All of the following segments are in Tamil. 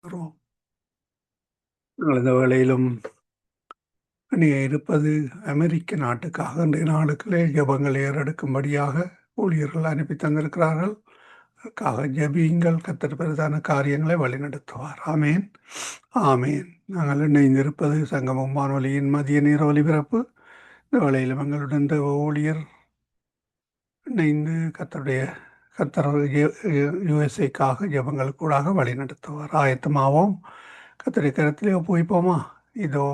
செலுத்துகிறோம். இந்த வேளையிலும் நீங்க இருப்பது அமெரிக்க நாட்டுக்காக இன்றைய நாளுக்களே ஜெபங்களை ஏறெடுக்கும்படியாக ஊழியர்கள் அனுப்பி தந்திருக்கிறார்கள். அதற்காக ஜெபியுங்கள். கர்த்தர் பெரிதான காரியங்களை வழிநடத்துவார். ஆமேன், ஆமேன். நாங்கள் இணைந்திருப்பது சங்கமம் வானொலியின் மதிய நேர ஒலிபரப்பு. இந்த வேளையிலும் எங்களுடன் இந்த ஊழியர் இணைந்து கர்த்தர் யுஎஸ்ஏக்காக ஜெபங்களுக்கூடாக வழி நடத்துவார். ஆயத்தமாவோம். கர்த்தருடைய கரத்திலே ஒப்புவிப்போமா? இதோ.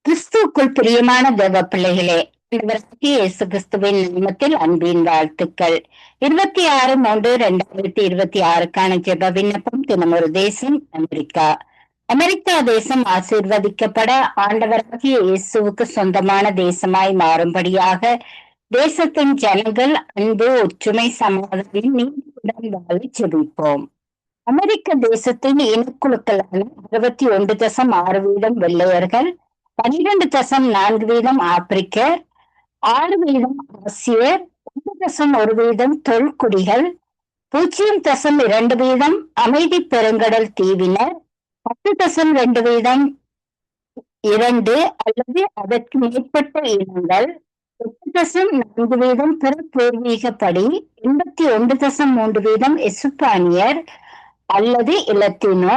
கிறிஸ்துவுக்குள் பிரியமான தேவ பிள்ளைகளே, இயேசு கிறிஸ்துவின் நாமத்தில் அன்பின் வாழ்த்துக்கள். 26/3/2026க்கான ஜெப விண்ணப்பம். தினமொரு தேசம் அமெரிக்கா. அமெரிக்கா தேசம் ஆசீர்வதிக்கப்பட, ஆண்டவராகிய இயேசுவுக்கு சொந்தமான தேசமாய் மாறும்படியாக தேசத்தின் ஜனங்கள் அன்பு, ஒற்றுமை, சமாதானம், நீதியுடன் வாழ ஜெபிப்போம். அமெரிக்க தேசத்தின் இனக்குழுக்களான 61.6% வெள்ளையர்கள், 12.4% ஆப்பிரிக்கர், 6% ஆசியர், 1.1% தொல்குடிகள், 0.2% அமைதி பெருங்கடல் தீவினர், 10.2% 2 அல்லது அதற்கு மேற்பட்ட இனங்கள், 8.4% பிற பூர்வீகப்படி, 81.3% எசுப்பானியர் அல்லது இலத்தினோ,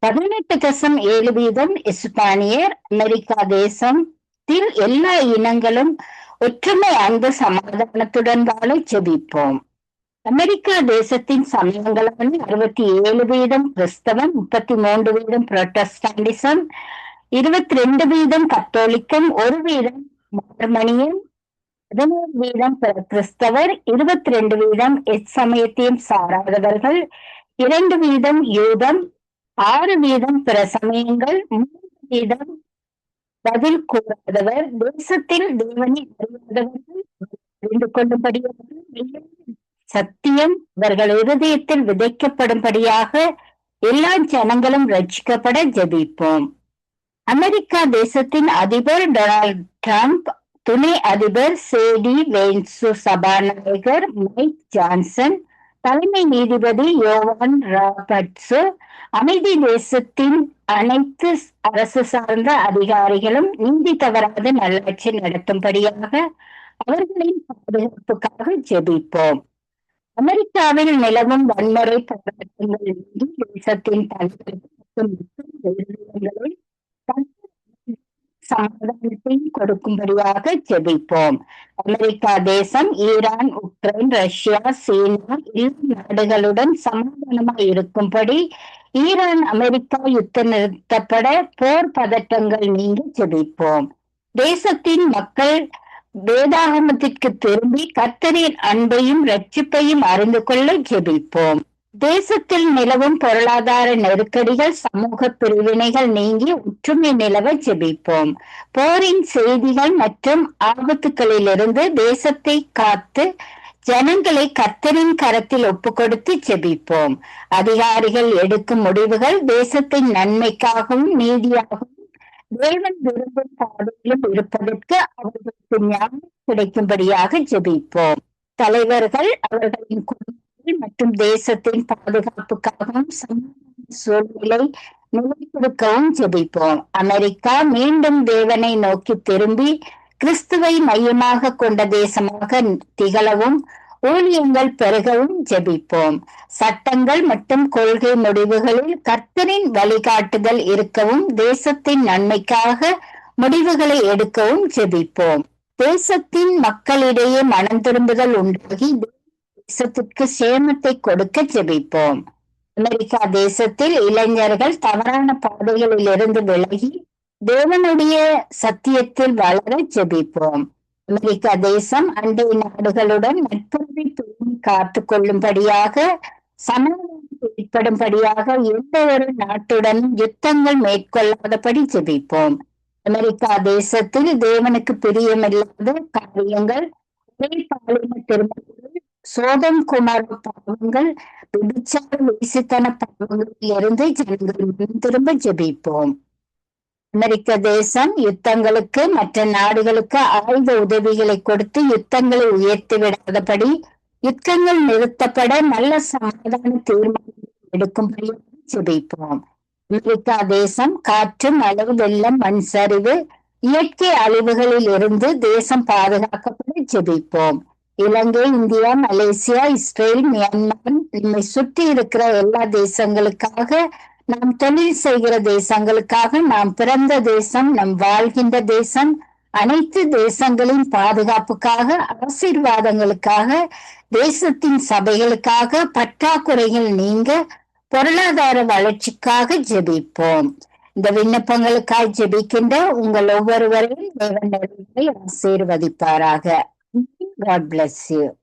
18.7% எசுப்பானியர். அமெரிக்கா தேசத்தில் எல்லா இனங்களும் ஒற்றுமை, அன்பு, சமாதானத்துடன் வாழ ஜெபிப்போம். அமெரிக்கா தேசத்தின் சமயங்களான 67% கிறிஸ்தவம், 33% புரொட்டஸ்டாண்டிசம், 22% கத்தோலிக்கம், 1% மார்மனியம், 11% பிற கிறிஸ்தவர், 22% எச்சமயத்தையும் சாராதவர்கள், 2% யூதம், 6% பிற சமயங்கள், 3% பதில் கூறாதவர். தேசத்தில் தேவனை அறியாதவர்கள் அறிந்து கொள்ளும்படியாக சத்தியம் அவர்கள் இருதயத்தில் விதைக்கப்படும்படியாக எல்லா ஜனங்களும் ரட்சிக்கப்பட ஜெபிப்போம். அமெரிக்கா தேசத்தின் அதிபர் டொனால்ட் ட்ரம்ப், துணை அதிபர் சேடி வெயின்சு, சபாநாயகர் மைக் ஜான்சன், தலைமை நீதிபதி யோவான் ராபர்ட்ஸ், அமைதி தேசத்தின் அனைத்து அரசு சார்ந்த அதிகாரிகளும் நீதி தவறாத நல்லாட்சி நடத்தும்படியாக அவர்களின் பாதுகாப்புக்காக ஜெபிப்போம். அமெரிக்காவில் நிலவும் வன்முறை போராட்டங்கள் நீங்கி தேசத்தின் சமாதானத்தையும் கொடுக்கும்படியாக ஜெபிப்போம். அமெரிக்கா தேசம் ஈரான், உக்ரைன், ரஷ்யா, சீனா எல்லா நாடுகளுடன் சமாதானமாக இருக்கும்படி, ஈரான் அமெரிக்கா யுத்தம் நிறுத்தப்பட, போர் பதட்டங்கள் நீங்கி ஜெபிப்போம். தேசத்தின் மக்கள் வேதாகமத்திற்கு திரும்பி கர்த்தரின் அன்பையும் ரட்சிப்பையும் அறிந்து கொள்ள ஜெபிப்போம். தேசத்தில் நிலவும் பொருளாதார நெருக்கடிகள், சமூக பிரிவினைகள் நீங்கி ஒற்றுமை நிலவ ஜெபிப்போம். போரின் செய்திகள் மற்றும் ஆபத்துக்களிலிருந்து தேசத்தை காத்து ஜனங்களை கர்த்தரின் கரத்தில் ஒப்பு கொடுத்து ஜெபிப்போம். அதிகாரிகள் எடுக்கும் முடிவுகள் தேசத்தின் நன்மைக்காகவும் நீதியாகவும் தேவன் விரும்பும் பாதையிலும் இருப்பதற்கு அவர்களுக்கு ஞானம் கிடைக்கும்படியாக ஜெபிப்போம். தலைவர்கள் அவர்களின் குடும்பங்கள் மற்றும் தேசத்தின் பாதுகாப்புக்காகவும் சமாதான சூழ்நிலை நிலைத்திருக்கவும் ஜெபிப்போம். அமெரிக்கா மீண்டும் தேவனை நோக்கி திரும்பி கிறிஸ்துவை மையமாக கொண்ட தேசமாக திகழவும் ஊழியங்கள் பெருகவும் ஜெபிப்போம். சட்டங்கள் மற்றும் கொள்கை முடிவுகளில் கர்த்தரின் வழிகாட்டுதல் இருக்கவும் தேசத்தின் நன்மைக்காக முடிவுகளை எடுக்கவும் ஜெபிப்போம். தேசத்தின் மக்களிடையே மனம் திரும்புதல் உண்டாகி தேசத்திற்கு சேமத்தை கொடுக்க ஜெபிப்போம். அமெரிக்கா தேசத்தில் இளைஞர்கள் தவறான பாதைகளில் இருந்து விலகி தேவனுடைய சத்தியத்தில் வளர ஜெபிப்போம். அமெரிக்கா தேசம் அண்டை நாடுகளுடன் நட்புறவை பேணி காத்து கொள்ளும்படியாக, சமாதானம் ஏற்படும்படியாக எந்த ஒரு நாட்டுடனும் யுத்தங்கள் மேற்கொள்ளாதபடி ஜெபிப்போம். அமெரிக்கா தேசத்தில் தேவனுக்கு பிரியமில்லாத காரியங்கள், ஒரே பாலின திருமணங்கள், சோதம் குமார பாவங்கள், விபச்சார வேசித்தன பாவங்களில் இருந்து ஜனங்கள் திரும்ப ஜெபிப்போம். அமெரிக்க தேசம் யுத்தங்களுக்கு மற்ற நாடுகளுக்கு ஆயுத உதவிகளை கொடுத்து யுத்தங்களை உயர்த்தி விடாதபடி யுத்தங்கள் நிறுத்தப்பட நல்ல சமாதான தீர்மானம் எடுக்கும்படி ஜெபிப்போம். அமெரிக்கா தேசம் காற்று, மழை, வெள்ளம், மண் சரிவு, இயற்கை அழிவுகளில் இருந்து தேசம் பாதுகாக்கப்பட ஜெபிப்போம். இலங்கை, இந்தியா, மலேசியா, இஸ்ரேல், மியான்மர், நம்மை சுற்றி இருக்கிற எல்லா தேசங்களுக்காக, நாம் தொழில் செய்கிற தேசங்களுக்காக, நாம் பிறந்த தேசம், நம் வாழ்கின்ற தேசம், அனைத்து தேசங்களின் பாதுகாப்புக்காக, ஆசீர்வாதங்களுக்காக, தேசத்தின் சபைகளுக்காக, பற்றாக்குறைகள் நீங்க, பொருளாதார வளர்ச்சிக்காக ஜெபிப்போம். இந்த விண்ணப்பங்களுக்காய் ஜெபிக்கின்ற உங்கள் ஒவ்வொருவரையும் தேவன் ஆசீர்வதிப்பாராக. God bless you.